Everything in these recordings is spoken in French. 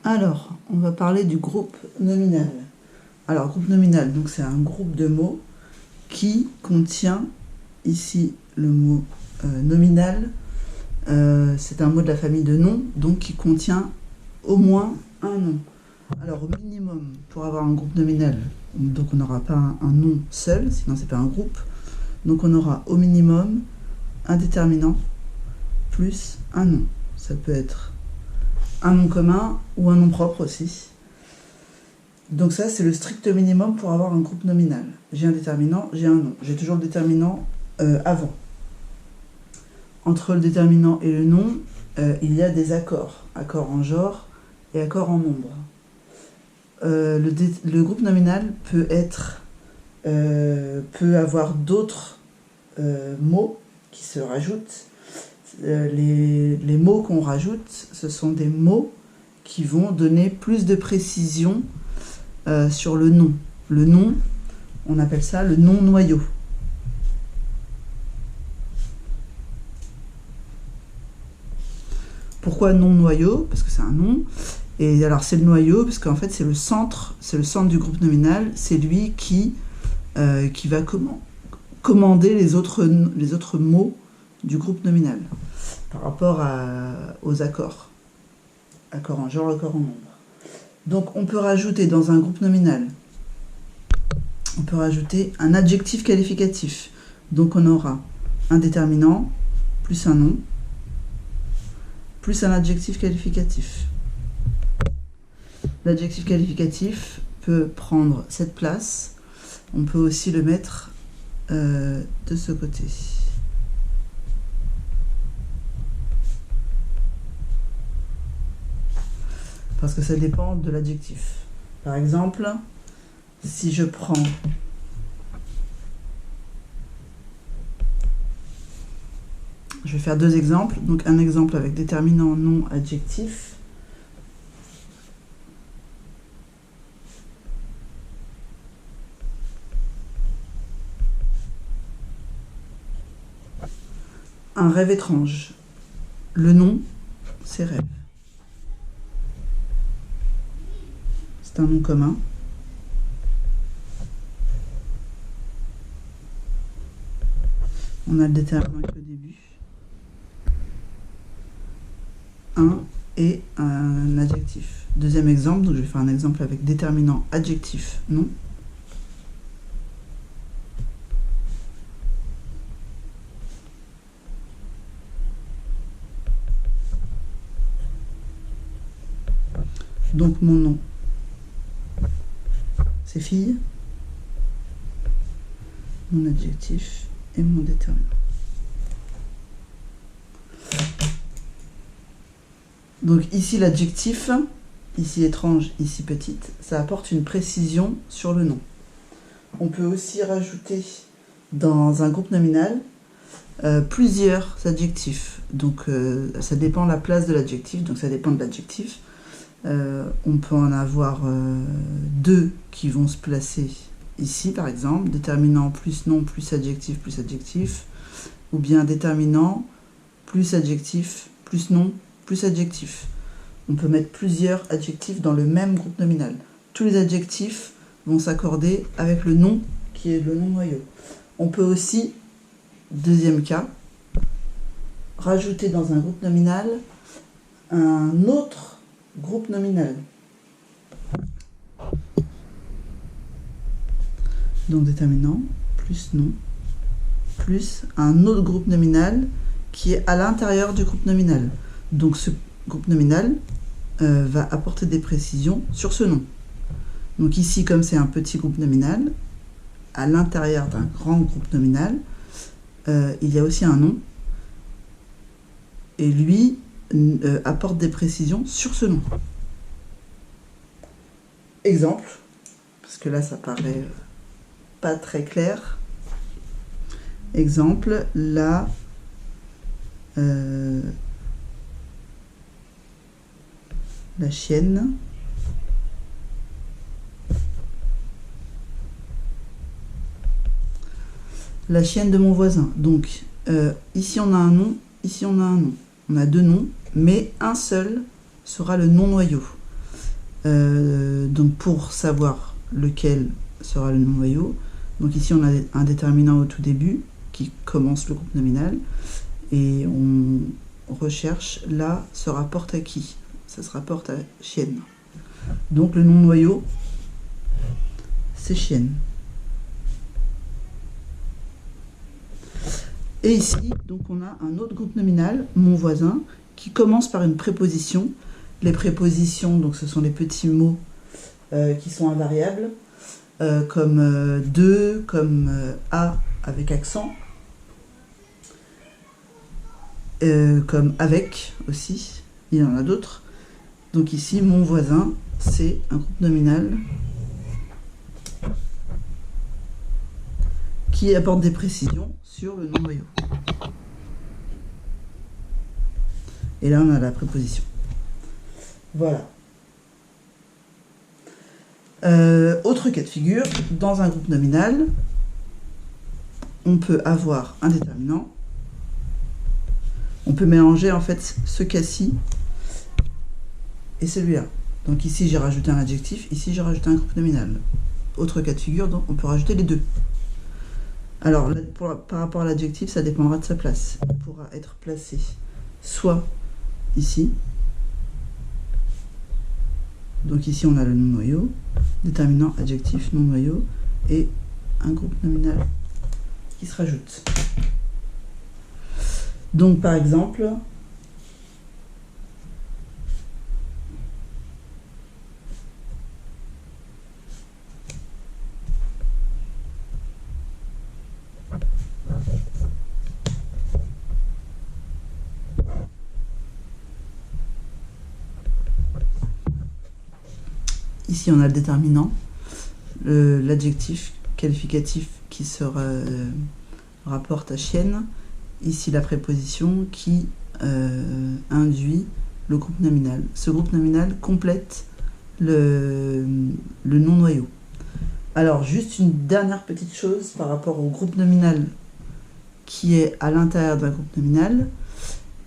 Alors, on va parler du groupe nominal. Alors, groupe nominal, donc c'est un groupe de mots qui contient ici le mot nominal. C'est un mot de la famille de noms, donc qui contient au moins un nom. Alors, au minimum, pour avoir un groupe nominal, donc on n'aura pas un nom seul, sinon c'est pas un groupe. Donc on aura au minimum un déterminant plus un nom. Ça peut être un nom commun ou un nom propre aussi. Donc ça, c'est le strict minimum pour avoir un groupe nominal. J'ai un déterminant, j'ai un nom. J'ai toujours le déterminant avant. Entre le déterminant et le nom, il y a des accords. Accords en genre et accords en nombre. Le groupe nominal peut avoir d'autres mots qui se rajoutent. Les mots qu'on rajoute, ce sont des mots qui vont donner plus de précision sur le nom. Le nom, on appelle ça le nom noyau. Pourquoi nom noyau? Parce que c'est un nom. Et alors c'est le noyau parce qu'en fait c'est le centre du groupe nominal. C'est lui qui va commander les autres mots du groupe nominal par rapport aux accords. Accords en genre, accords en nombre. Donc on peut rajouter dans un groupe nominal, on peut rajouter un adjectif qualificatif. Donc on aura un déterminant plus un nom plus un adjectif qualificatif. L'adjectif qualificatif peut prendre cette place. On peut aussi le mettre de ce côté. Parce que ça dépend de l'adjectif. Par exemple, si je prends je vais faire deux exemples. Donc un exemple avec déterminant, nom, adjectif. Un rêve étrange. Le nom, c'est rêve. C'est un nom commun. On a le déterminant avec le début. Un et un adjectif. Deuxième exemple, donc je vais faire un exemple avec déterminant, adjectif, nom. Donc mon nom, c'est fille. Mon adjectif et mon déterminant. Donc ici l'adjectif, ici étrange, ici petite, ça apporte une précision sur le nom. On peut aussi rajouter dans un groupe nominal plusieurs adjectifs. Donc ça dépend de la place de l'adjectif, donc ça dépend de l'adjectif. On peut en avoir deux qui vont se placer ici par exemple, déterminant plus nom plus adjectif, ou bien déterminant plus adjectif plus nom plus adjectif. On peut mettre plusieurs adjectifs dans le même groupe nominal. Tous les adjectifs vont s'accorder avec le nom qui est le nom noyau. On peut aussi, deuxième cas, rajouter dans un groupe nominal un autre groupe nominal. Donc déterminant plus nom plus un autre groupe nominal qui est à l'intérieur du groupe nominal. Donc ce groupe nominal va apporter des précisions sur ce nom. Donc ici, comme c'est un petit groupe nominal, à l'intérieur d'un grand groupe nominal, il y a aussi un nom. Et lui apporte des précisions sur ce nom. Exemple, parce que là ça paraît pas très clair. Exemple, là, la chienne. La chienne de mon voisin. Donc, ici on a un nom, ici on a un nom. On a deux noms, mais un seul sera le nom noyau. Donc pour savoir lequel sera le non-noyau, donc ici on a un déterminant au tout début qui commence le groupe nominal et on recherche là se rapporte à qui? Ça se rapporte à chienne. Donc le non-noyau c'est chienne. Et ici donc on a un autre groupe nominal, mon voisin, qui commence par une préposition. Les prépositions, donc ce sont les petits mots qui sont invariables, comme de, comme à avec accent, comme avec aussi, il y en a d'autres. Donc ici, mon voisin, c'est un groupe nominal qui apporte des précisions sur le non-noyau. Et là, on a la préposition. Voilà. Autre cas de figure, dans un groupe nominal, on peut avoir un déterminant. On peut mélanger en fait ce cas-ci et celui-là. Donc ici j'ai rajouté un adjectif, ici j'ai rajouté un groupe nominal. Autre cas de figure, donc on peut rajouter les deux. Alors par rapport à l'adjectif, ça dépendra de sa place. Il pourra être placé soit ici. Donc ici on a le non-noyau, déterminant, adjectif, non-noyau et un groupe nominal qui se rajoute. Donc par exemple, ici on a le déterminant, l'adjectif qualificatif qui se rapporte à chienne, ici la préposition qui induit le groupe nominal. Ce groupe nominal complète le non-noyau. Alors juste une dernière petite chose par rapport au groupe nominal qui est à l'intérieur d'un groupe nominal,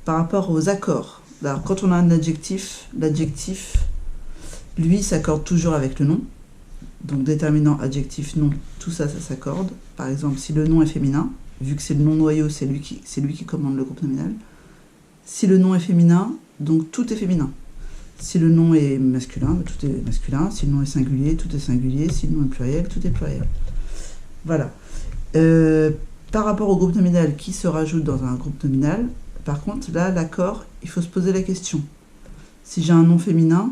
par rapport aux accords. Alors quand on a un adjectif, l'adjectif lui s'accorde toujours avec le nom. Donc déterminant, adjectif, nom, tout ça, ça s'accorde. Par exemple, si le nom est féminin, vu que c'est le non-noyau, c'est lui qui commande le groupe nominal. Si le nom est féminin, donc tout est féminin. Si le nom est masculin, tout est masculin. Si le nom est singulier, tout est singulier. Si le nom est pluriel, tout est pluriel. Voilà. Par rapport au groupe nominal qui se rajoute dans un groupe nominal, par contre, là, l'accord, il faut se poser la question. Si j'ai un nom féminin,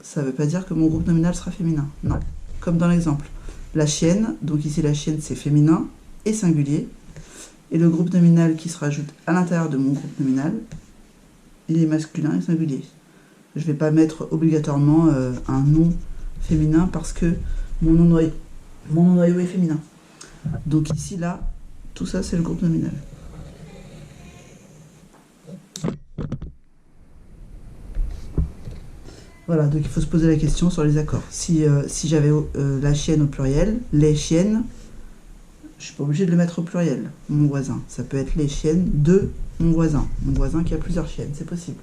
ça ne veut pas dire que mon groupe nominal sera féminin. Non. Comme dans l'exemple. La chienne, donc ici la chienne c'est féminin et singulier. Et le groupe nominal qui se rajoute à l'intérieur de mon groupe nominal, il est masculin et singulier. Je ne vais pas mettre obligatoirement un nom féminin parce que mon non-noyau est féminin. Donc ici, là, tout ça c'est le groupe nominal. Voilà, donc il faut se poser la question sur les accords. Si j'avais la chienne au pluriel, les chiennes, je ne suis pas obligée de le mettre au pluriel, mon voisin. Ça peut être les chiennes de mon voisin qui a plusieurs chiennes, c'est possible.